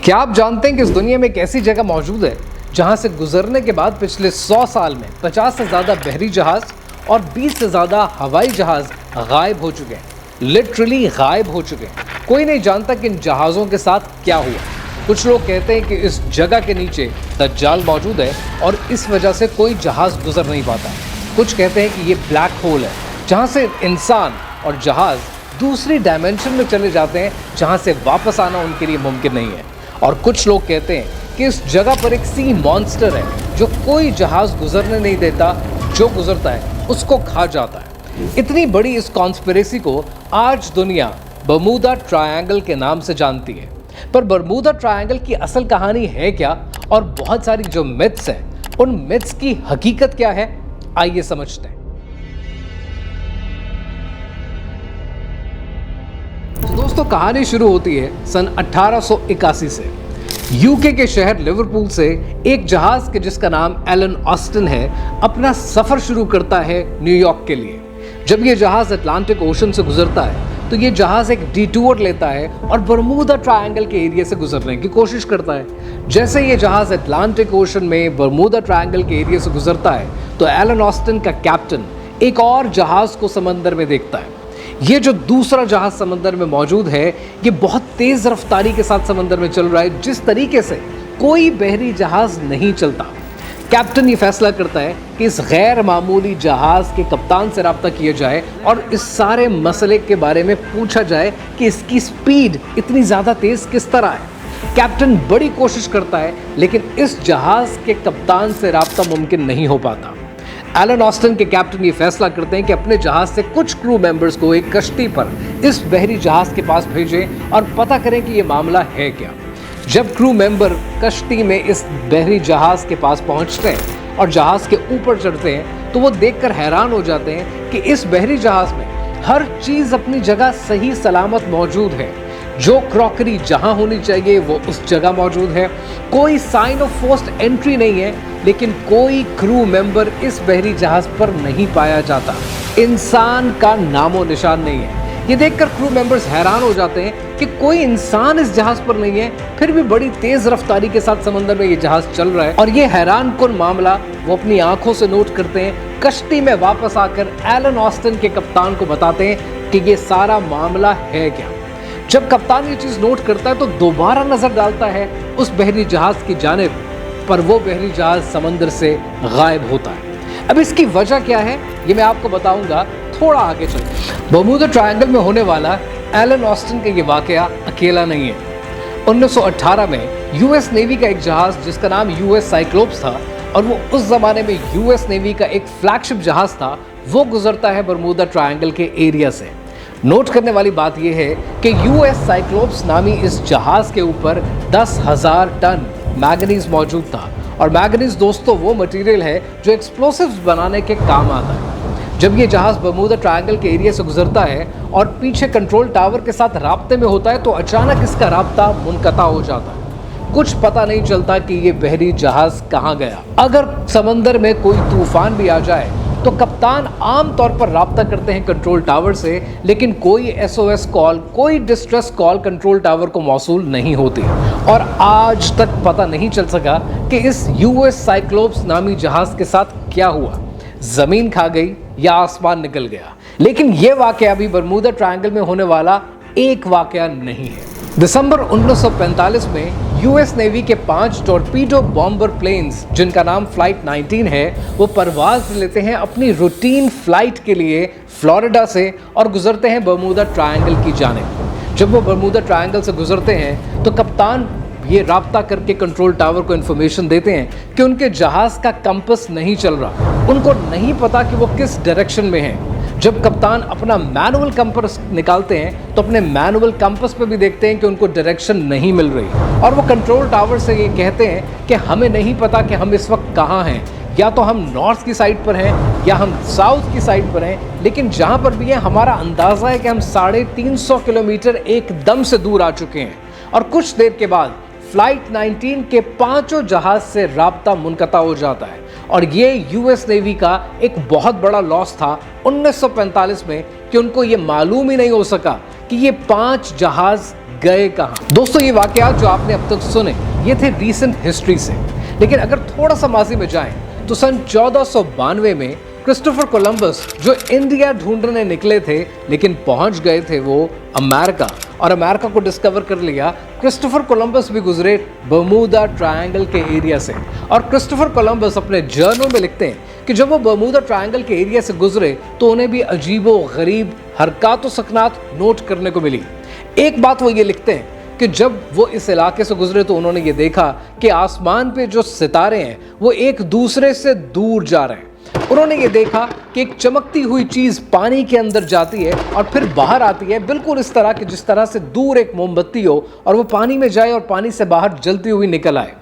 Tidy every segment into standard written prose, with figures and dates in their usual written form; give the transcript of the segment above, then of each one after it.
क्या आप जानते हैं कि इस दुनिया में एक ऐसी जगह मौजूद है जहां से गुजरने के बाद पिछले 100 साल में 50 से ज़्यादा बहरी जहाज और 20 से ज़्यादा हवाई जहाज गायब हो चुके हैं, लिटरली गायब हो चुके हैं। कोई नहीं जानता कि इन जहाज़ों के साथ क्या हुआ। कुछ लोग कहते हैं कि इस जगह के नीचे दज्जाल मौजूद है और इस वजह से कोई जहाज़ गुजर नहीं पाता। कुछ कहते हैं कि ये ब्लैक होल है जहाँ से इंसान और जहाज़ दूसरी डायमेंशन में चले जाते हैं जहाँ से वापस आना उनके लिए मुमकिन नहीं है। और कुछ लोग कहते हैं कि इस जगह पर एक सी मॉन्स्टर है जो कोई जहाज गुजरने नहीं देता, जो गुजरता है उसको खा जाता है। इतनी बड़ी इस कॉन्स्पिरेसी को आज दुनिया बर्मुदा ट्रायंगल के नाम से जानती है। पर बर्मुदा ट्रायंगल की असल कहानी है क्या, और बहुत सारी जो मिथ्स हैं उन मिथ्स की हकीकत क्या है, आइए समझते हैं। दोस्तों, कहानी शुरू होती है सन 1881 से। यूके के शहर लिवरपूल से एक जहाज के जिसका नाम एलन ऑस्टिन है अपना सफर शुरू करता है न्यूयॉर्क के लिए। जब ये जहाज अटलांटिक ओशन से गुजरता है तो ये जहाज एक डिटूर लेता है और बर्मुदा ट्रायंगल के एरिया से गुजरने की कोशिश करता है। जैसे ये जहाज अटलांटिक ओशन में बर्मुदा ट्रायंगल के एरिया से गुजरता है तो एलन ऑस्टिन का कैप्टन एक और जहाज को समंदर में देखता है। ये जो दूसरा जहाज समंदर में मौजूद है ये बहुत तेज रफ्तारी के साथ समंदर में चल रहा है, जिस तरीके से कोई बहरी जहाज नहीं चलता। कैप्टन ये फैसला करता है कि इस गैर मामूली जहाज के कप्तान से रब्ता किया जाए और इस सारे मसले के बारे में पूछा जाए कि इसकी स्पीड इतनी ज़्यादा तेज किस तरह है। कैप्टन बड़ी कोशिश करता है लेकिन इस जहाज के कप्तान से रब्ता मुमकिन नहीं हो पाता। एलन ऑस्टिन के कैप्टन ये फैसला करते हैं कि अपने जहाज से कुछ क्रू मेंबर्स को एक कश्ती पर इस बहरी जहाज के पास भेजें और पता करें कि ये मामला है क्या। जब क्रू मेंबर कश्ती में इस बहरी जहाज के पास पहुंचते हैं और जहाज के ऊपर चढ़ते हैं तो वो देखकर हैरान हो जाते हैं कि इस बहरी जहाज में हर चीज़ अपनी जगह सही सलामत मौजूद है। जो क्रॉकरी जहां होनी चाहिए वो उस जगह मौजूद है। कोई साइन ऑफ फोर्स्ड एंट्री नहीं है, लेकिन कोई क्रू मेंबर इस बहरी जहाज पर नहीं पाया जाता। इंसान का नामो निशान नहीं है। ये देखकर क्रू मेंबर्स हैरान हो जाते हैं कि कोई इंसान इस जहाज पर नहीं है, फिर भी बड़ी तेज रफ्तारी के साथ समंदर में ये जहाज चल रहा है। और ये हैरान कुन मामला वो अपनी आंखों से नोट करते हैं। कश्ती में वापस आकर एलन ऑस्टिन के कप्तान को बताते हैं कि ये सारा मामला है क्या। जब कप्तान ये चीज़ नोट करता है तो दोबारा नजर डालता है उस बहरी जहाज की जानिब, पर वो बहरी जहाज समंदर से गायब होता है। अब इसकी वजह क्या है ये मैं आपको बताऊंगा थोड़ा आगे चल। बर्मुदा ट्रायंगल में होने वाला एलन ऑस्टिन का ये वाकया अकेला नहीं है। 1918 में यूएस नेवी का एक जहाज जिसका नाम यूएस साइक्लोप्स था, और वो उस जमाने में यूएस नेवी का एक फ्लैगशिप जहाज था, वो गुजरता है बर्मुदा ट्रायंगल के एरिया से। नोट करने वाली बात यह है कि यूएस साइक्लोप्स नामी इस जहाज के ऊपर 10,000 टन मैंगनीज मौजूद था। और मैंगनीज दोस्तों वो मटेरियल है जो एक्सप्लोसिव्स बनाने के काम आता है। जब ये जहाज बर्मुदा ट्रायंगल के एरिया से गुजरता है और पीछे कंट्रोल टावर के साथ राब्ते में होता है तो अचानक इसका राब्ता मुनक़ता हो जाता है। कुछ पता नहीं चलता कि ये बहरी जहाज कहाँ गया। अगर समंदर में कोई तूफान भी आ जाए तो कप्तान आमतौर पर राब्ता करते हैं कंट्रोल टावर से, लेकिन कोई एसओएस कॉल, कोई डिस्ट्रेस कॉल कंट्रोल टावर को मौसूल नहीं होती। और आज तक पता नहीं चल सका कि इस यूएस साइक्लोप्स नामी जहाज के साथ क्या हुआ, जमीन खा गई या आसमान निकल गया। लेकिन यह वाकया अभी बर्मुदा ट्रायंगल में होने वाला एक वाकया नहीं है। दिसंबर 1945 में यूएस नेवी के 5 टॉर्पीडो बॉम्बर प्लेन्स जिनका नाम फ्लाइट 19 है वो परवाज लेते हैं अपनी रूटीन फ्लाइट के लिए फ्लोरिडा से और गुजरते हैं बर्मुदा ट्रायंगल की जानिब। जब वो बर्मुदा ट्रायंगल से गुजरते हैं तो कप्तान ये राब्ता करके कंट्रोल टावर को इन्फॉर्मेशन देते हैं कि उनके जहाज का कंपास नहीं चल रहा, उनको नहीं पता कि वो किस डायरेक्शन में है। जब कप्तान अपना मैनुअल कंपास निकालते हैं तो अपने मैनुअल कंपास पे भी देखते हैं कि उनको डायरेक्शन नहीं मिल रही, और वो कंट्रोल टावर से ये कहते हैं कि हमें नहीं पता कि हम इस वक्त कहाँ हैं, या तो हम नॉर्थ की साइड पर हैं या हम साउथ की साइड पर हैं, लेकिन जहाँ पर भी हैं हमारा अंदाज़ा है कि हम 350 किलोमीटर एकदम से दूर आ चुके हैं। और कुछ देर के बाद फ्लाइट 19 के 5 जहाज से राब्ता मुनक़ता हो जाता है। और ये यूएस नेवी का एक बहुत बड़ा लॉस था 1945 में कि उनको ये मालूम ही नहीं हो सका कि ये 5 जहाज गए कहां। दोस्तों ये वाकयात जो आपने अब तक सुने ये थे रीसेंट हिस्ट्री से, लेकिन अगर थोड़ा सा माजी में जाएं तो सन 1492 में क्रिस्टोफर कोलंबस जो इंडिया ढूंढने निकले थे लेकिन पहुंच गए थे वो अमेरिका, और अमेरिका को डिस्कवर कर लिया। क्रिस्टोफर कोलंबस भी गुजरे बर्मुदा ट्रायंगल के एरिया से, और क्रिस्टोफर कोलंबस अपने जर्नल में लिखते हैं कि जब वो बर्मुदा ट्रायंगल के एरिया से गुजरे तो उन्हें भी अजीबो गरीब हरकत व सकनात नोट करने को मिली। एक बात वो ये लिखते हैं कि जब वो इस इलाके से गुजरे तो उन्होंने ये देखा कि आसमान पे जो सितारे हैं वो एक दूसरे से दूर जा रहे हैं। उन्होंने ये देखा कि एक चमकती हुई चीज पानी के अंदर जाती है और फिर बाहर आती है, बिल्कुल इस तरह कि जिस तरह से दूर एक मोमबत्ती हो और वो पानी में जाए और पानी से बाहर जलती हुई निकल आए।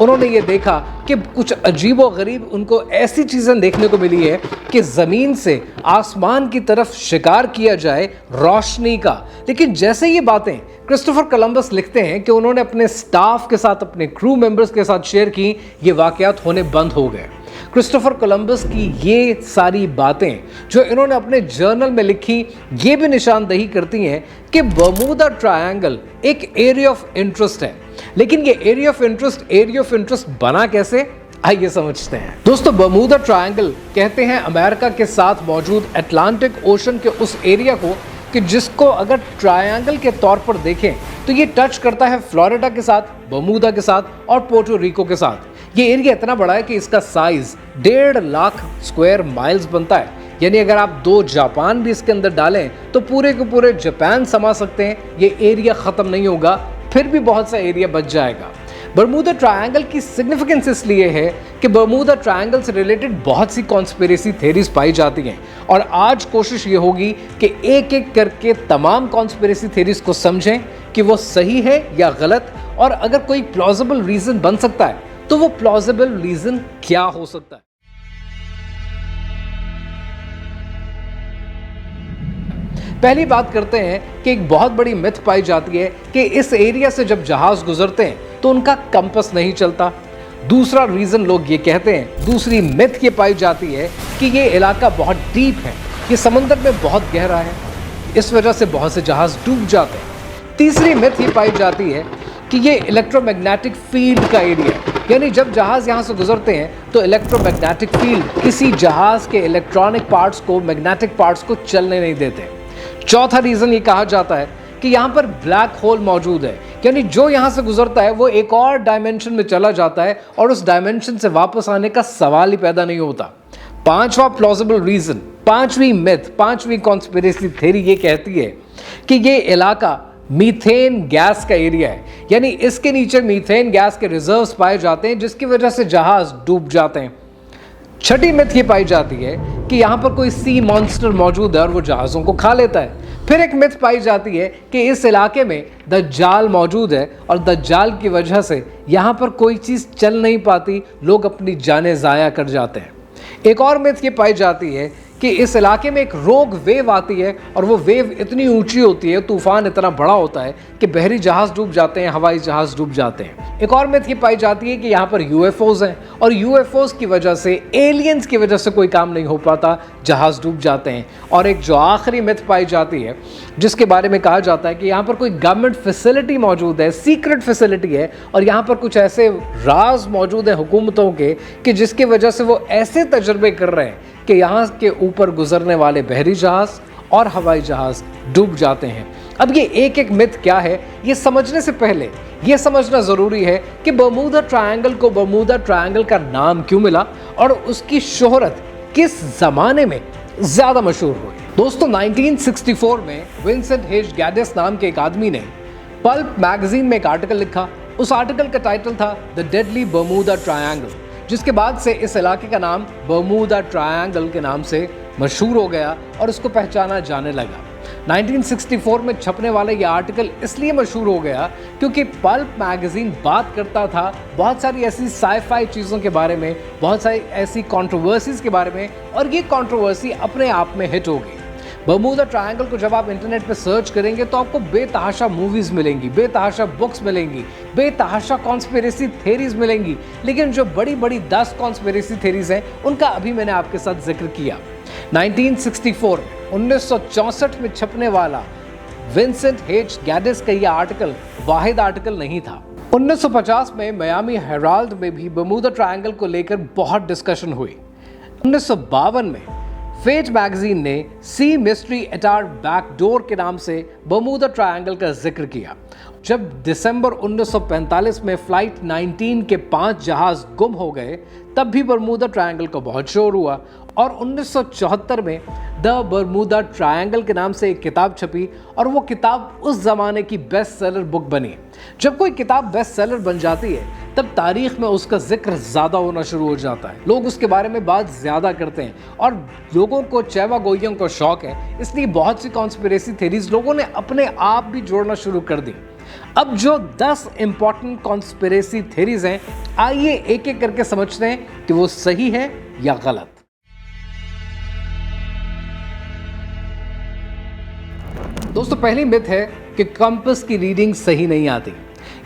उन्होंने ये देखा कि कुछ अजीबो गरीब उनको ऐसी चीज़ें देखने को मिली है कि ज़मीन से आसमान की तरफ शिकार किया जाए रोशनी का। लेकिन जैसे ये बातें क्रिस्टोफर कोलंबस लिखते हैं कि उन्होंने अपने स्टाफ के साथ, अपने क्रू मेंबर्स के साथ शेयर की, ये वाकयात होने बंद हो गए। क्रिस्टोफर कोलंबस की ये सारी बातें जो इन्होंने अपने जर्नल में लिखी ये भी निशानदेही करती हैं कि बर्मुदा ट्रायंगल एक एरिया ऑफ इंटरेस्ट है। लेकिन ये एरिया ऑफ इंटरेस्ट बना कैसे, आइए समझते हैं। दोस्तों बर्मुदा ट्रायंगल कहते हैं अमेरिका के साथ मौजूद अटलांटिक ओशन के उस एरिया को कि जिसको अगर ट्रायंगल के तौर पर देखें तो ये टच करता है फ्लोरिडा के साथ, बर्मुदा के साथ और पोर्टो रिको के साथ। ये एरिया इतना बड़ा है कि इसका साइज 1.5 लाख स्क्वायर माइल्स बनता है। यानी अगर आप 2 जापान भी इसके अंदर डालें तो पूरे के पूरे जापान समा सकते हैं। ये एरिया ख़त्म नहीं होगा, फिर भी बहुत सा एरिया बच जाएगा। बर्मुदा ट्रायंगल की सिग्निफिकेंस इसलिए है कि बर्मुदा ट्रायंगल से रिलेटेड बहुत सी कॉन्स्पिरेसी थेरीज पाई जाती हैं, और आज कोशिश ये होगी कि एक एक करके तमाम कॉन्स्पिरेसी थेरीज को समझें कि वो सही है या गलत, और अगर कोई प्लॉजिबल रीज़न बन सकता है तो वो प्लॉजिबल रीज़न क्या हो सकता है। पहली बात करते हैं कि एक बहुत बड़ी मिथ पाई जाती है कि इस एरिया से जब जहाज गुजरते हैं तो उनका कंपास नहीं चलता। दूसरा रीज़न लोग ये कहते हैं, दूसरी मिथ ये पाई जाती है कि ये इलाका बहुत डीप है, ये समंदर में बहुत गहरा है, इस वजह से बहुत से जहाज डूब जाते हैं। तीसरी मिथ ये पाई जाती है कि ये इलेक्ट्रोमैग्नेटिक फील्ड का एरिया है, यानी जब जहाज़ यहाँ से गुजरते हैं तो इलेक्ट्रोमैग्नेटिक फील्ड किसी जहाज़ के इलेक्ट्रॉनिक पार्ट्स को, मैग्नेटिक पार्ट्स को चलने नहीं देते। चौथा रीज़न ये कहा जाता है कि यहाँ पर ब्लैक होल मौजूद है, यानी जो यहाँ से गुजरता है वो एक और डायमेंशन में चला जाता है और उस डायमेंशन से वापस आने का सवाल ही पैदा नहीं होता। पांचवा प्लॉजिबल रीज़न, पांचवी मिथ, पांचवी कॉन्स्पिरेसी थ्योरी ये कहती है कि ये इलाका मीथेन गैस का एरिया है, यानी इसके नीचे मीथेन गैस के रिजर्व्स पाए जाते हैं जिसकी वजह से जहाज डूब जाते हैं। छठी मिथ ये पाई जाती है कि यहाँ पर कोई सी मॉन्स्टर मौजूद है और वो जहाज़ों को खा लेता है। फिर एक मिथ पाई जाती है कि इस इलाके में दज्जाल मौजूद है और दज्जाल की वजह से यहाँ पर कोई चीज़ चल नहीं पाती, लोग अपनी जानें ज़ाया कर जाते हैं। एक और मिथ ये पाई जाती है कि इस इलाके में एक रोग वेव आती है और वो वेव इतनी ऊंची होती है, तूफान इतना बड़ा होता है कि बहरी जहाज डूब जाते हैं, हवाई जहाज डूब जाते हैं। एक और मिथ ये पाई जाती है कि यहाँ पर यूएफओज हैं और यूएफओज की वजह से, एलियंस की वजह से कोई काम नहीं हो पाता, जहाज डूब जाते हैं। और एक जो आखिरी मिथ पाई जाती है जिसके बारे में कहा जाता है कि यहाँ पर कोई गवर्नमेंट फैसिलिटी मौजूद है, सीक्रेट फैसिलिटी है, और यहाँ पर कुछ ऐसे राज मौजूद हैं हुकूमतों के कि जिसकी वजह से वो ऐसे तजर्बे कर रहे हैं कि यहाँ के ऊपर गुजरने वाले बहरी जहाज और हवाई जहाज डूब जाते हैं। अब ये एक एक मिथ क्या है ये समझने से पहले ये समझना ज़रूरी है कि बर्मुदा ट्रायंगल को बर्मुदा ट्रायंगल का नाम क्यों मिला और उसकी शोहरत किस ज़माने में ज़्यादा मशहूर हुई। दोस्तों 1964 में विंसेंट हेज गैडिस नाम के एक आदमी ने पल्प मैगजीन में एक आर्टिकल लिखा। उस आर्टिकल का टाइटल था द डेडली बर्मुदा ट्रायंगल, जिसके बाद से इस इलाके का नाम बर्मुदा ट्रायंगल के नाम से मशहूर हो गया और इसको पहचाना जाने लगा। 1964 में छपने वाला ये आर्टिकल इसलिए मशहूर हो गया क्योंकि पल्प मैगजीन बात करता था बहुत सारी ऐसी साई-फाई चीज़ों के बारे में, बहुत सारी ऐसी कंट्रोवर्सीज के बारे में, और ये कंट्रोवर्सी अपने आप में हिट हो गई। बर्मुदा ट्रायंगल को जब आप इंटरनेट पे सर्च करेंगे तो आपको बेतहाशा मूवीज़ मिलेंगी, बेतहाशा बुक्स मिलेंगी, बेतहाशा कॉन्स्पिरेसी थेरीज मिलेंगी, लेकिन जो बड़ी बड़ी 10 कॉन्स्पिरेसी थेरीज हैं उनका अभी मैंने आपके साथ जिक्र किया। 1964 1964 में छपने वाला विंसेंट H. गैडिस का यह आर्टिकल वाहिद आर्टिकल नहीं था। 1950 में मियामी हेराल्ड में भी बर्मुदा ट्रायंगल को लेकर बहुत डिस्कशन हुई। 1952 में फेट मैगजीन ने सी मिस्ट्री एट आवर बैकडोर के नाम से बर्मुदा ट्रायंगल का जिक्र किया। जब दिसंबर 1945 में फ्लाइट 19 के 5 जहाज गुम हो गए, तब भी बर्मुदा ट्रायंगल का बहुत शोर हुआ और 1974 में द बर्मुदा ट्रायंगल के नाम से एक किताब छपी और वो किताब उस ज़माने की बेस्ट सेलर बुक बनी। जब कोई किताब बेस्ट सेलर बन जाती है तब तारीख में उसका जिक्र ज़्यादा होना शुरू हो जाता है, लोग उसके बारे में बात ज़्यादा करते हैं और लोगों को चैवा गोइयों को शौक है, इसलिए बहुत सी कॉन्स्पिरेसी थ्योरीज लोगों ने अपने आप भी जोड़ना शुरू कर दी। अब जो 10 इंपॉर्टेंट कॉन्स्पिरेसी थ्योरीज हैं, आइए एक एक करके समझते हैं कि वो सही है या गलत। दोस्तों, पहली मिथ है कि कंपास की रीडिंग सही नहीं आती।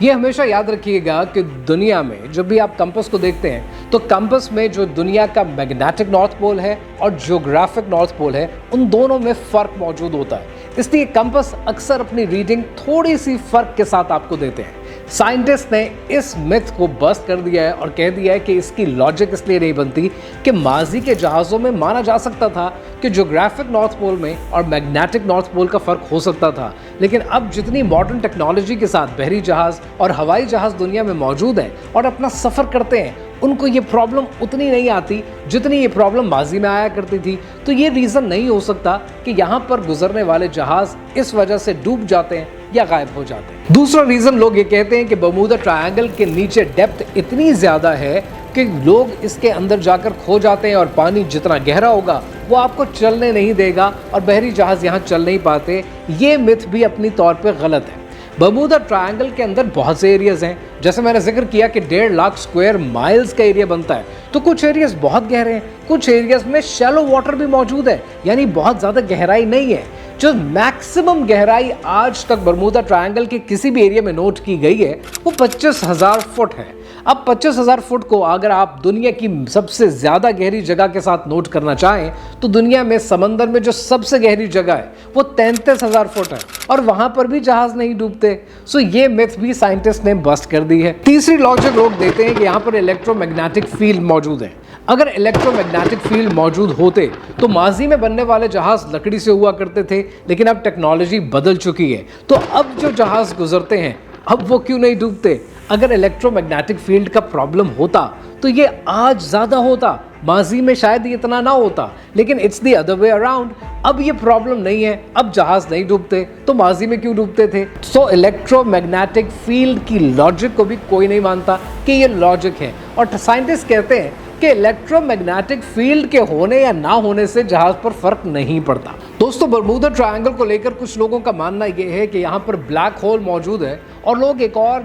ये हमेशा याद रखिएगा कि दुनिया में जब भी आप कंपास को देखते हैं तो कंपास में जो दुनिया का मैग्नेटिक नॉर्थ पोल है और ज्योग्राफिक नॉर्थ पोल है, उन दोनों में फ़र्क मौजूद होता है। इसलिए कंपास अक्सर अपनी रीडिंग थोड़ी सी फ़र्क के साथ आपको देते हैं। साइंटिस्ट ने इस मिथ को बस्ट कर दिया है और कह दिया है कि इसकी लॉजिक इसलिए नहीं बनती कि माजी के जहाज़ों में माना जा सकता था कि ज्योग्राफिक नॉर्थ पोल में और मैग्नेटिक नॉर्थ पोल का फ़र्क हो सकता था, लेकिन अब जितनी मॉडर्न टेक्नोलॉजी के साथ बहरी जहाज़ और हवाई जहाज़ दुनिया में मौजूद हैं और अपना सफ़र करते हैं, उनको ये प्रॉब्लम उतनी नहीं आती जितनी ये प्रॉब्लम माजी में आया करती थी। तो ये रीज़न नहीं हो सकता कि यहाँ पर गुजरने वाले जहाज़ इस वजह से डूब जाते हैं या गायब हो जाते हैं। दूसरा रीज़न लोग ये कहते हैं कि बर्मुदा ट्रायंगल के नीचे डेप्थ इतनी ज़्यादा है कि लोग इसके अंदर जाकर खो जाते हैं और पानी जितना गहरा होगा वो आपको चलने नहीं देगा और बहरी जहाज़ यहाँ चल नहीं पाते। ये मिथ भी अपनी तौर पर गलत है। बर्मुदा ट्रायंगल के अंदर बहुत से एरियाज़ हैं, जैसे मैंने जिक्र किया कि 1.5 लाख स्क्वायर माइल्स का एरिया बनता है, तो कुछ एरियाज़ बहुत गहरे हैं, कुछ एरियाज़ में शैलो वाटर भी मौजूद है, यानी बहुत ज़्यादा गहराई नहीं है। जो मैक्सिमम गहराई आज तक बर्मुदा ट्रायंगल के किसी भी एरिया में नोट की गई है वो 25,000 फुट है। अब 25,000 फुट को अगर आप दुनिया की सबसे ज़्यादा गहरी जगह के साथ नोट करना चाहें तो दुनिया में समंदर में जो सबसे गहरी जगह है वो 33,000 फुट है और वहाँ पर भी जहाज़ नहीं डूबते। सो ये मिथ भी साइंटिस्ट ने बस्ट कर दी है। तीसरी लॉजिक लोग देते हैं कि यहाँ पर इलेक्ट्रोमैग्नेटिक फील्ड मौजूद है। अगर इलेक्ट्रोमैग्नेटिक फील्ड मौजूद होते तो माजी में बनने वाले जहाज़ लकड़ी से हुआ करते थे, लेकिन अब टेक्नोलॉजी बदल चुकी है, तो अब जो जहाज़ गुजरते हैं अब वो क्यों नहीं डूबते? अगर इलेक्ट्रोमैग्नेटिक फील्ड का प्रॉब्लम होता तो ये आज ज़्यादा होता, माजी में शायद ये इतना ना होता, लेकिन it's the other way around. अब ये प्रॉब्लम नहीं है, अब जहाज़ नहीं डूबते, तो माजी में क्यों डूबते थे? सो इलेक्ट्रोमैग्नेटिक फील्ड की लॉजिक को भी कोई नहीं मानता कि ये लॉजिक है और साइंटिस्ट कहते हैं कि इलेक्ट्रोमैग्नेटिक फील्ड के होने या ना होने से जहाज पर फर्क नहीं पड़ता। दोस्तों, बर्मुदा ट्रायंगल को लेकर कुछ लोगों का मानना यह है कि यहाँ पर ब्लैक होल मौजूद है और लोग एक और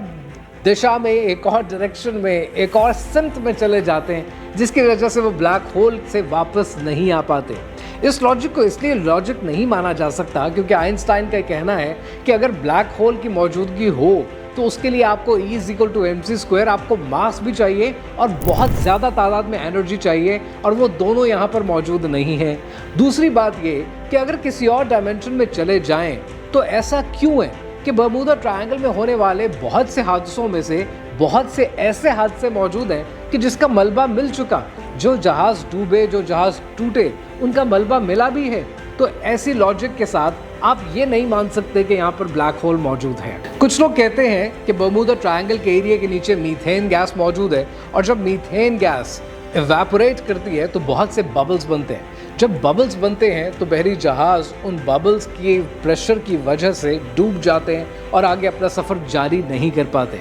दिशा में, एक और डायरेक्शन में, एक और सिमत में चले जाते हैं, जिसकी वजह से वो ब्लैक होल से वापस नहीं आ पाते। इस लॉजिक को इसलिए लॉजिक नहीं माना जा सकता क्योंकि आइंस्टाइन का कहना है कि अगर ब्लैक होल की मौजूदगी हो तो उसके लिए आपको E=mc², आपको मास भी चाहिए और बहुत ज़्यादा तादाद में एनर्जी चाहिए, और वो दोनों यहाँ पर मौजूद नहीं है। दूसरी बात ये कि अगर किसी और डायमेंशन में चले जाएं तो ऐसा क्यों है कि बर्मुदा ट्रायंगल में होने वाले बहुत से हादसों में से बहुत से ऐसे हादसे मौजूद हैं कि जिसका मलबा मिल चुका, जो जहाज़ डूबे, जो जहाज़ टूटे, उनका मलबा मिला भी है। तो ऐसी लॉजिक के साथ आप ये नहीं मान सकते कि यहाँ पर ब्लैक होल मौजूद है। कुछ लोग कहते हैं कि बर्मुदा ट्रायंगल के एरिया के नीचे मीथेन गैस मौजूद है और जब मीथेन गैस इवेपोरेट करती है तो बहुत से बबल्स बनते हैं। जब बबल्स बनते हैं तो बहरी जहाज़ उन बबल्स की प्रेशर की वजह से डूब जाते हैं और आगे अपना सफ़र जारी नहीं कर पाते।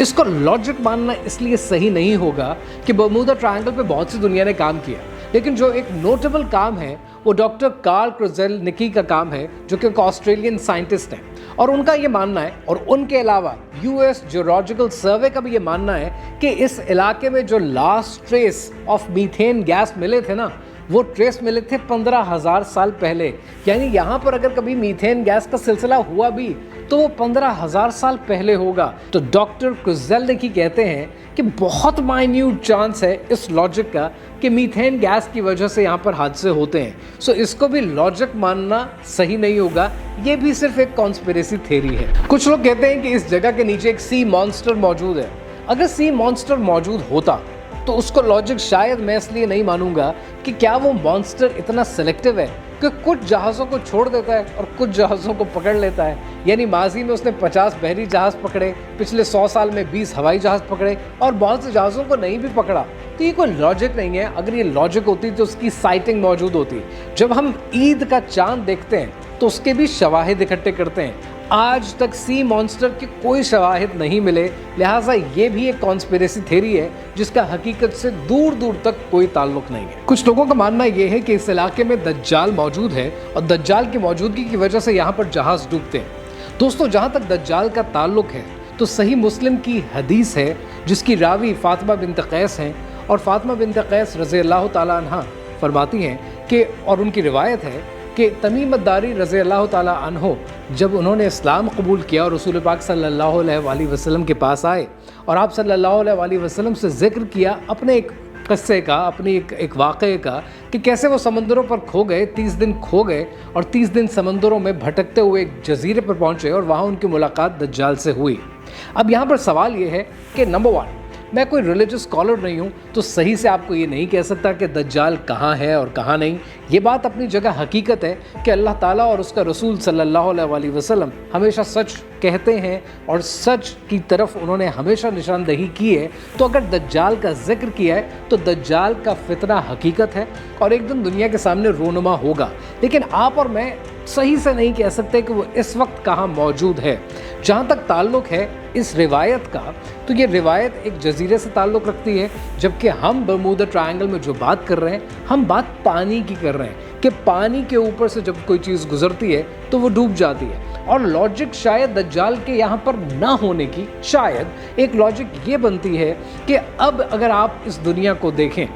इसको लॉजिक मानना इसलिए सही नहीं होगा कि बर्मुदा ट्रायंगल पे बहुत सी दुनिया ने काम किया, लेकिन जो एक नोटेबल काम है वो डॉक्टर कार्ल क्रोजेलनिकी का काम है, जो कि एक ऑस्ट्रेलियन साइंटिस्ट हैं, और उनका ये मानना है, और उनके अलावा यूएस जियोलॉजिकल सर्वे का भी ये मानना है कि इस इलाके में जो last trace of methane gas मिले थे ना, वो ट्रेस मिले थे 15,000 साल पहले। यानी यहाँ पर अगर कभी मीथेन गैस का सिलसिला हुआ भी तो वो 15,000 साल पहले होगा। तो डॉक्टर क्रुजेल्निकी कहते हैं कि बहुत माइन्यूट चांस है इस लॉजिक का कि मीथेन गैस की वजह से यहाँ पर हादसे होते हैं। सो इसको भी लॉजिक मानना सही नहीं होगा, ये भी सिर्फ एक कॉन्स्पिरेसी थ्योरी है। कुछ लोग कहते हैं कि इस जगह के नीचे एक सी मॉन्स्टर मौजूद है। अगर सी मॉन्स्टर मौजूद होता तो उसको लॉजिक शायद मैं इसलिए नहीं मानूंगा कि क्या वो मॉन्स्टर इतना सेलेक्टिव है कि कुछ जहाज़ों को छोड़ देता है और कुछ जहाज़ों को पकड़ लेता है। यानी माजी में उसने 50 बहरी जहाज़ पकड़े, पिछले 100 साल में 20 हवाई जहाज़ पकड़े और बहुत से जहाज़ों को नहीं भी पकड़ा। तो ये कोई लॉजिक नहीं है। अगर ये लॉजिक होती तो उसकी साइटिंग मौजूद होती। जब हम ईद का चांद देखते हैं तो उसके भी शवाहिद इकट्ठे करते हैं। आज तक सी मॉन्स्टर के कोई शवाहिद नहीं मिले, लिहाजा ये भी एक कॉन्स्पिरेसी थ्योरी है जिसका हकीकत से दूर दूर तक कोई ताल्लुक नहीं है। कुछ लोगों का मानना यह है कि इस इलाके में दज्जाल मौजूद है और दज्जाल की मौजूदगी की वजह से यहाँ पर जहाज डूबते हैं। दोस्तों, जहाँ तक दज्जाल का ताल्लुक है तो सही मुस्लिम की हदीस है जिसकी रावी फातिमा बिन्त कैस हैं और फातिमा बिन्त कैस रज़ी अल्लाह ताला अन्हा फरमाती हैं कि, और उनकी रिवायत है कि तमीम अद-दारी रज़ी अल्लाह ताला अन्हो जब उन्होंने इस्लाम कबूल किया और रसूल पाक सल्लल्लाहु अलैहि वसल्लम के पास आए और आप सल्लल्लाहु अलैहि वसल्लम से ज़िक्र किया अपने एक किस्से का, अपनी एक वाक़े का कि कैसे वो समंदरों पर खो गए, 30 दिन खो गए और 30 दिन समंदरों में भटकते हुए एक जजीरे पर पहुँचे और वहाँ उनकी मुलाकात दज्जाल से हुई। अब यहाँ पर सवाल ये है कि नंबर 1, मैं कोई रिलीजियस स्कॉलर नहीं हूँ तो सही से आपको ये नहीं कह सकता कि दज्जाल कहाँ है और कहाँ नहीं। ये बात अपनी जगह हकीकत है कि अल्लाह ताला और उसका रसूल सल्लल्लाहु अलैहि वसल्लम हमेशा सच कहते हैं और सच की तरफ उन्होंने हमेशा निशानदेही की है। तो अगर दज्जाल का जिक्र किया है तो दज्जाल का फितना हकीकत है और एक दिन दुनिया के सामने रोनुमा होगा। लेकिन आप और मैं सही से नहीं कह सकते कि वो इस वक्त कहाँ मौजूद है। जहाँ तक ताल्लुक़ है इस रिवायत का तो ये रिवायत एक जजीरे से ताल्लुक़ रखती है, जबकि हम बरमूदा ट्रायंगल में जो बात कर रहे हैं हम बात पानी की कर रहे हैं कि पानी के ऊपर से जब कोई चीज़ गुजरती है तो वो डूब जाती है। और लॉजिक शायद दज्जाल के यहाँ पर ना होने की शायद एक लॉजिक ये बनती है कि अब अगर आप इस दुनिया को देखें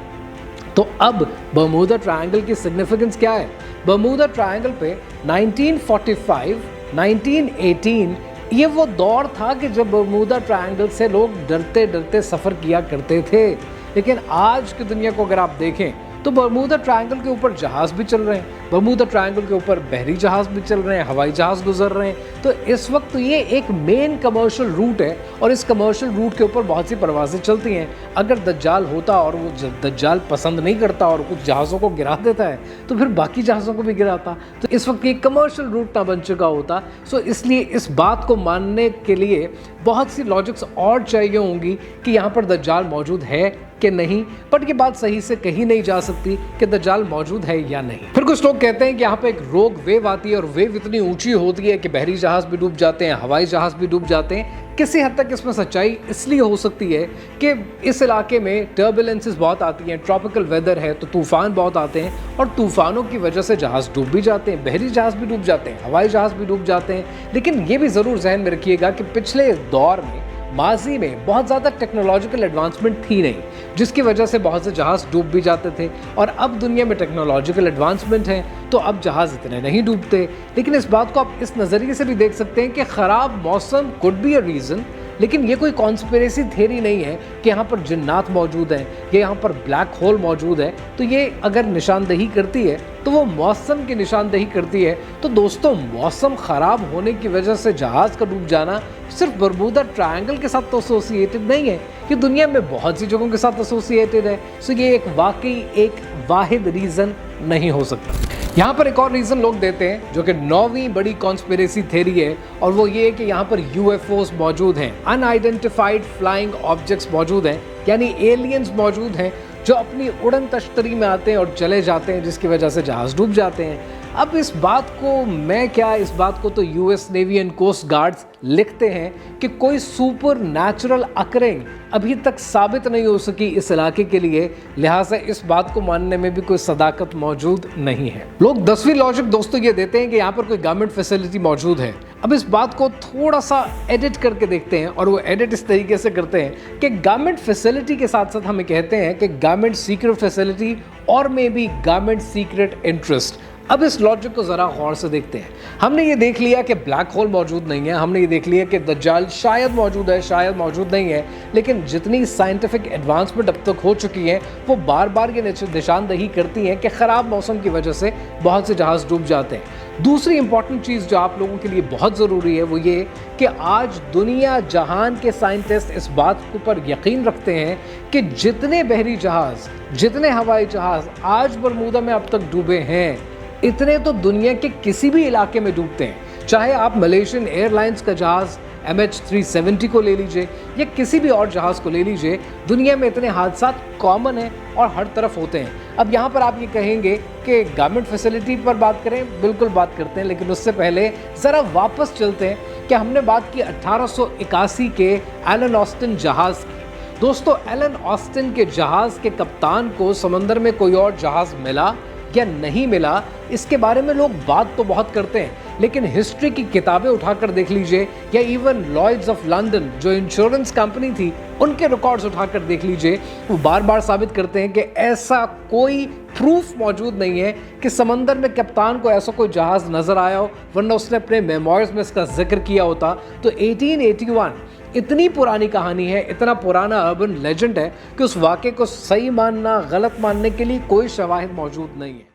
तो अब बरमूदा ट्रायंगल की सिग्निफिकेंस क्या है। बरमूदा ट्रायंगल पे 1945, 1918 ये वो दौर था कि जब बरमूदा ट्रायंगल से लोग डरते डरते सफ़र किया करते थे। लेकिन आज की दुनिया को अगर आप देखें तो बरमूदा ट्रायंगल के ऊपर जहाज़ भी चल रहे हैं, बरमूदा ट्रायंगल के ऊपर बहरी जहाज़ भी चल रहे हैं, हवाई जहाज़ गुजर रहे हैं। तो इस वक्त ये एक मेन कमर्शियल रूट है और इस कमर्शियल रूट के ऊपर बहुत सी परवाज़ें चलती हैं। अगर दज्जाल होता और वो दज्जाल पसंद नहीं करता और कुछ जहाज़ों को गिरा देता है तो फिर बाकी जहाज़ों को भी गिराता, तो इस वक्त ये कमर्शियल रूट ना बन चुका होता। सो इसलिए इस बात को मानने के लिए बहुत सी लॉजिक्स और चाहिए होंगी कि यहाँ पर दज्जाल मौजूद है कि नहीं, बट ये बात सही से कही नहीं जा सकती कि दज्जाल मौजूद है या नहीं। फिर कुछ लोग कहते हैं कि यहाँ पे एक रोग वेव आती है और वेव इतनी ऊंची होती है कि बहरी जहाज भी डूब जाते हैं, हवाई जहाज भी डूब जाते हैं। किसी हद तक इसमें सच्चाई इसलिए हो सकती है कि इस इलाके में टर्बुलेंसेस बहुत आती हैं, ट्रॉपिकल वेदर है तो तूफ़ान बहुत आते हैं और तूफ़ानों की वजह से जहाज़ डूब भी जाते हैं, बहरी जहाज़ भी डूब जाते हैं, हवाई जहाज़ भी डूब जाते हैं। लेकिन ये भी ज़रूर जहन में रखिएगा कि पिछले दौर में माजी में बहुत ज़्यादा टेक्नोलॉजिकल एडवांसमेंट थी नहीं, जिसकी वजह से बहुत से जहाज़ डूब भी जाते थे। और अब दुनिया में टेक्नोलॉजिकल एडवांसमेंट है तो अब जहाज़ इतने नहीं डूबते। लेकिन इस बात को आप इस नज़रिए से भी देख सकते हैं कि ख़राब मौसम कुड बी अ रीज़न, लेकिन ये कोई कॉन्स्पिरेसी थ्योरी नहीं है कि यहाँ पर जिन्नात मौजूद हैं या यहाँ पर ब्लैक होल मौजूद है। तो ये अगर निशानदेही करती है तो वो मौसम की निशानदेही करती है। तो दोस्तों, मौसम ख़राब होने की वजह से जहाज़ का डूब जाना सिर्फ बरमूदा ट्रायंगल के साथ तो एसोसिएटेड नहीं है, कि दुनिया में बहुत सी जगहों के साथ एसोसिएटेड है। सो ये एक वाकई एक वाहिद रीज़न नहीं हो सकता। यहाँ पर एक और रीज़न लोग देते हैं जो कि 9वीं बड़ी कॉन्स्पिरेसी थ्योरी है, और वो ये है कि यहाँ पर यूएफओस मौजूद हैं, अनआइडेंटिफाइड फ्लाइंग ऑब्जेक्ट्स मौजूद हैं, यानी एलियंस मौजूद हैं जो अपनी उड़न तश्तरी में आते हैं और चले जाते हैं, जिसकी वजह से जहाज़ डूब जाते हैं। अब इस बात को तो US navy and coast guards लिखते हैं कि कोई सुपर नेचुरल अकरिंग अभी तक साबित नहीं हो सकी इस इलाके के लिए, लिहाजा इस बात को मानने में भी कोई सदाकत मौजूद नहीं है। लोग 10वीं लॉजिक दोस्तों ये देते हैं कि यहाँ पर कोई गवर्नमेंट फैसिलिटी मौजूद है। अब इस बात को थोड़ा सा एडिट करके देखते हैं, और वो एडिट इस तरीके से करते हैं कि गारमेंट फैसिलिटी के साथ साथ हमें कहते हैं कि गारमेंट सीक्रेट फैसिलिटी और may be garment secret interest. अब इस लॉजिक को ज़रा गौर से देखते हैं। हमने ये देख लिया कि ब्लैक होल मौजूद नहीं है, हमने ये देख लिया कि दज्जाल शायद मौजूद है, शायद मौजूद नहीं है, लेकिन जितनी साइंटिफिक एडवांसमेंट अब तक हो चुकी है वो बार बार ये निशानदही करती हैं कि ख़राब मौसम की वजह से बहुत से जहाज़ डूब जाते हैं। दूसरी इंपॉर्टेंट चीज़ जो आप लोगों के लिए बहुत ज़रूरी है वो ये कि आज दुनिया जहान के साइंटिस्ट इस बात के ऊपर यकीन रखते हैं कि जितने बहरी जहाज़, जितने हवाई जहाज़ आज बरमूदा में अब तक डूबे हैं, इतने तो दुनिया के किसी भी इलाके में डूबते हैं। चाहे आप मलेशियन एयरलाइंस का जहाज़ MH370 को ले लीजिए या किसी भी और जहाज़ को ले लीजिए, दुनिया में इतने हादसा कॉमन हैं और हर तरफ होते हैं। अब यहाँ पर आप ये कहेंगे कि गारमेंट फैसिलिटी पर बात करें, बिल्कुल बात करते हैं, लेकिन उससे पहले ज़रा वापस चलते हैं कि हमने बात की 1881 के एलन ऑस्टिन जहाज़ की। दोस्तों, एलन ऑस्टिन के जहाज़ के कप्तान को समंदर में कोई और जहाज़ मिला या नहीं मिला, इसके बारे में लोग बात तो बहुत करते हैं, लेकिन हिस्ट्री की किताबें उठाकर देख लीजिए या इवन लॉयड्स ऑफ लंदन जो इंश्योरेंस कंपनी थी उनके रिकॉर्ड्स उठाकर देख लीजिए, वो बार बार साबित करते हैं कि ऐसा कोई प्रूफ मौजूद नहीं है कि समंदर में कप्तान को ऐसा कोई जहाज़ नज़र आया हो, वरना उसने अपने मेमोइर्स में इसका जिक्र किया होता। तो 1881 इतनी पुरानी कहानी है, इतना पुराना अर्बन लेजेंड है कि उस वाक़े को सही मानना, गलत मानने के लिए कोई शवाहिद मौजूद नहीं है।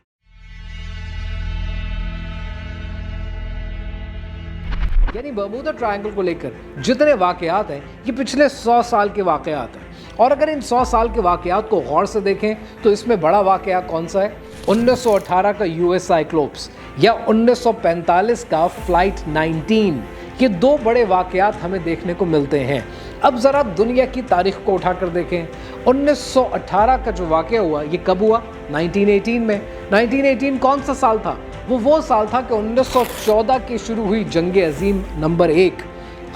यानी बर्मुदा ट्रायंगल को लेकर जितने वाक़यात हैं ये पिछले 100 साल के वाक़यात हैं, और अगर इन 100 साल के वाक़यात को गौर से देखें तो इसमें बड़ा वाक़या कौन सा है? 1918 का US साइक्लोप्स या 1945 का फ्लाइट 19, ये दो बड़े वाक़यात हमें देखने को मिलते हैं। अब ज़रा दुनिया की तारीख़ को उठाकर देखें। 1918 का जो वाक़या हुआ ये कब हुआ? 1918 में। 1918 कौन सा साल था? वो साल था कि 1914 की शुरू हुई जंग अज़ीम नंबर 1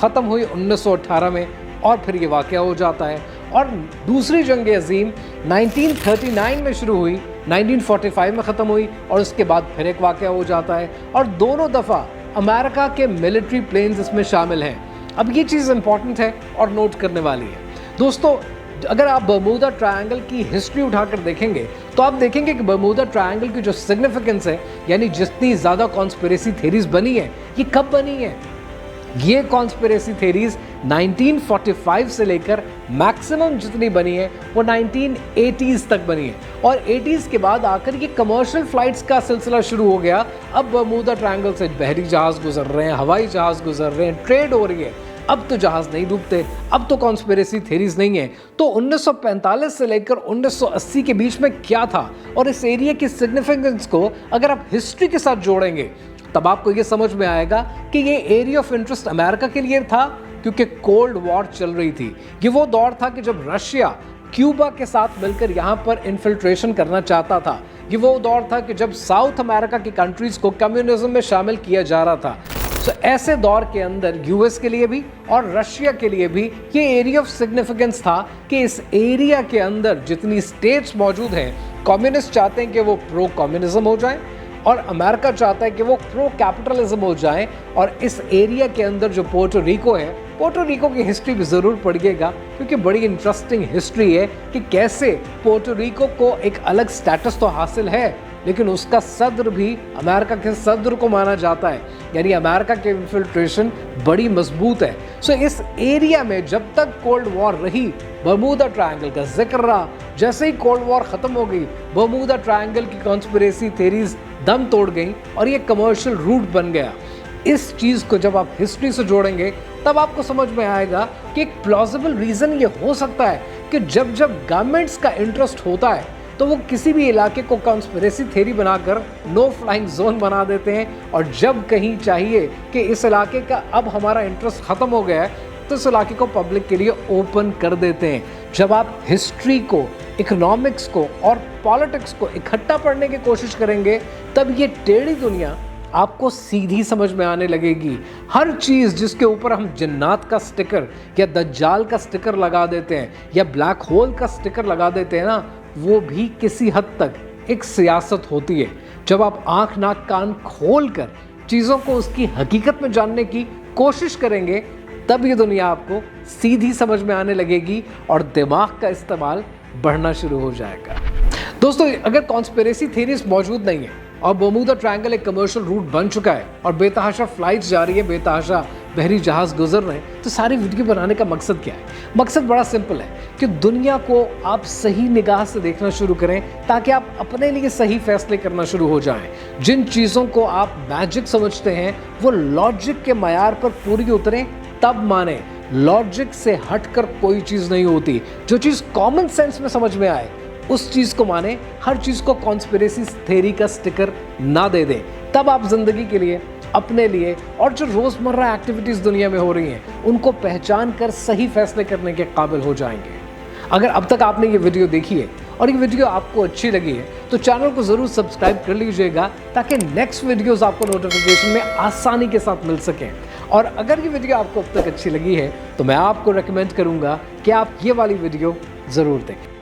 ख़त्म हुई 1918 में, और फिर ये वाक़या हो जाता है। और दूसरी जंग अज़ीम 1939 में शुरू हुई, 1945 में ख़त्म हुई, और उसके बाद फिर एक वाक़या हो जाता है, और दोनों दफ़ा अमेरिका के मिलिट्री प्लेन्स इसमें शामिल हैं। अब ये चीज़ इंपॉर्टेंट है और नोट करने वाली है। दोस्तों, अगर आप बर्मुदा ट्रायंगल की हिस्ट्री उठाकर देखेंगे तो आप देखेंगे कि बर्मुदा ट्रायंगल की जो सिग्निफिकेंस है, यानी जितनी ज़्यादा कॉन्स्पिरेसी थेरीज बनी है, ये कब बनी है? ये कॉन्स्पिरेसी थेरीज 1945 से लेकर मैक्सिमम जितनी बनी है वो 1980s तक बनी है, और 80s के बाद आकर ये कमर्शियल फ्लाइट्स का सिलसिला शुरू हो गया। अब बर्मुदा ट्रायंगल से बहरी जहाज़ गुजर रहे हैं, हवाई जहाज़ गुजर रहे हैं, ट्रेड हो रही है। अब तो जहाज़ नहीं डूबते, अब तो कॉन्स्पिरेसी थेरीज नहीं है। तो 1945 से लेकर 1980 के बीच में क्या था, और इस एरिया की सिग्निफिकेंस को अगर आप हिस्ट्री के साथ जोड़ेंगे तब आपको ये समझ में आएगा कि ये एरिया ऑफ इंटरेस्ट अमेरिका के लिए था, क्योंकि कोल्ड वॉर चल रही थी। ये वो दौर था कि जब रशिया क्यूबा के साथ मिलकर यहाँ पर इन्फिल्ट्रेशन करना चाहता था। ये वो दौर था कि जब साउथ अमेरिका की कंट्रीज़ को कम्युनिज्म में शामिल किया जा रहा था। तो ऐसे दौर के अंदर यूएस के लिए भी और रशिया के लिए भी ये एरिया ऑफ सिग्निफिकेंस था कि इस एरिया के अंदर जितनी स्टेट्स मौजूद हैं, कम्युनिस्ट चाहते हैं कि वो प्रो कम्युनिज्म हो जाए, और अमेरिका चाहता है कि वो प्रो कैपिटलिज्म हो जाए। और इस एरिया के अंदर जो पोर्टो रिको है, पोर्टो रिको की हिस्ट्री भी ज़रूर पढ़िएगा, क्योंकि बड़ी इंटरेस्टिंग हिस्ट्री है कि कैसे पोर्टो रिको को एक अलग स्टेटस तो हासिल है, लेकिन उसका सदर भी अमेरिका के सदर को माना जाता है, यानी अमेरिका की इन्फिल्ट्रेशन बड़ी मजबूत है। सो इस एरिया में जब तक कोल्ड वॉर रही, बर्मुदा ट्रायंगल का जिक्र रहा। जैसे ही कोल्ड वॉर ख़त्म हो गई, बर्मुदा ट्रायंगल की कॉन्स्पिरेसी थेरीज दम तोड़ गई और ये कमर्शियल रूट बन गया। इस चीज़ को जब आप हिस्ट्री से जोड़ेंगे तब आपको समझ में आएगा कि एक प्लॉजिबल रीज़न ये हो सकता है कि जब जब गवर्नमेंट्स का इंटरेस्ट होता है तो वो किसी भी इलाके को कॉन्स्पिरेसी थ्योरी बनाकर नो फ्लाइंग जोन बना देते हैं, और जब कहीं चाहिए कि इस इलाके का अब हमारा इंटरेस्ट ख़त्म हो गया है तो इस इलाके को पब्लिक के लिए ओपन कर देते हैं। जब आप हिस्ट्री को, इकोनॉमिक्स को और पॉलिटिक्स को इकट्ठा पढ़ने की कोशिश करेंगे तब ये टेढ़ी दुनिया आपको सीधी समझ में आने लगेगी। हर चीज़ जिसके ऊपर हम जन्नत का स्टिकर या दज्जाल का स्टिकर लगा देते हैं या ब्लैक होल का स्टिकर लगा देते हैं ना, वो भी किसी हद तक एक सियासत होती है। जब आप आँख नाक कान खोल कर चीज़ों को उसकी हकीकत में जानने की कोशिश करेंगे, तब ये दुनिया आपको सीधी समझ में आने लगेगी और दिमाग का इस्तेमाल बढ़ना शुरू हो जाएगा। दोस्तों, अगर कॉन्स्पिरेसी थीरीज मौजूद नहीं है और बर्मुदा ट्रायंगल एक कमर्शियल रूट बन चुका है और बेतहाशा फ्लाइट्स जा रही है, बेतहाशा बहरी जहाज गुजर रहे हैं, तो सारी वीडियो बनाने का मकसद क्या है? मकसद बड़ा सिंपल है कि दुनिया को आप सही निगाह से देखना शुरू करें ताकि आप अपने लिए सही फैसले करना शुरू हो जाएं। जिन चीज़ों को आप मैजिक समझते हैं वो लॉजिक के मयार पर पूरी उतरें तब माने। लॉजिक से हटकर कोई चीज़ नहीं होती। जो चीज़ कॉमन सेंस में समझ में आए उस चीज़ को माने। हर चीज़ को कॉन्स्पिरेसी थ्योरी का स्टिकर ना दे दें। तब आप जिंदगी के लिए, अपने लिए और जो रोज़मर्रा एक्टिविटीज़ दुनिया में हो रही हैं उनको पहचान कर सही फैसले करने के काबिल हो जाएंगे। अगर अब तक आपने ये वीडियो देखी है और ये वीडियो आपको अच्छी लगी है तो चैनल को ज़रूर सब्सक्राइब कर लीजिएगा ताकि नेक्स्ट वीडियोस आपको नोटिफिकेशन में आसानी के साथ मिल सकें। और अगर ये वीडियो आपको अब तक अच्छी लगी है तो मैं आपको रेकमेंड करूँगा कि आप ये वाली वीडियो ज़रूर देखें।